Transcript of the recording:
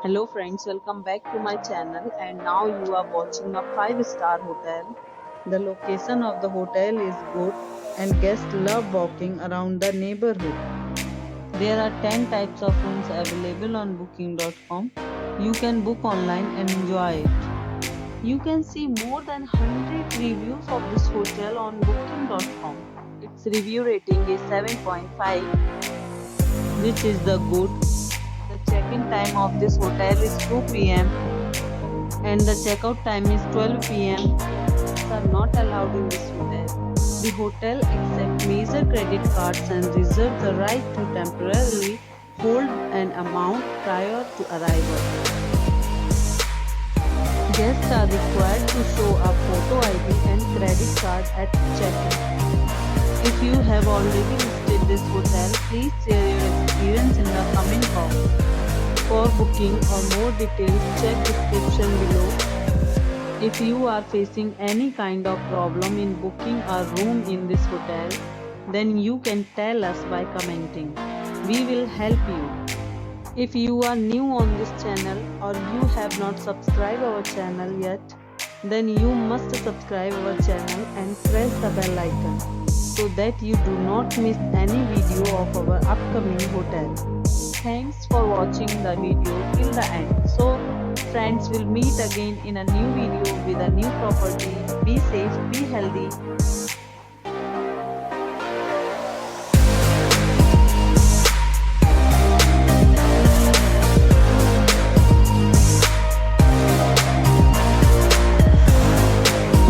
Hello friends, welcome back to my channel and now you are watching a 5-star hotel. The location of the hotel is good and guests love walking around the neighborhood. There are 10 types of rooms available on booking.com. You can book online and enjoy it. You can see more than 100 reviews of this hotel on booking.com. Its review rating is 7.5, which is the good. The check-in time of this hotel is 2 p.m. and the checkout time is 12 p.m. Pets are not allowed in this hotel. The hotel accepts major credit cards and reserves the right to temporarily hold an amount prior to arrival. Guests are required to show a photo ID and credit card at check-in. If you have already visited this hotel, please share your experience in the comment box. For booking or more details, check description below. If you are facing any kind of problem in booking a room in this hotel, then you can tell us by commenting. We will help you. If you are new on this channel or you have not subscribed our channel yet, then you must subscribe our channel and press the bell icon so that you do not miss any video of our upcoming hotel. Thanks for watching the video till the end. So friends, will meet again in a new video with a new property. Be safe, be healthy.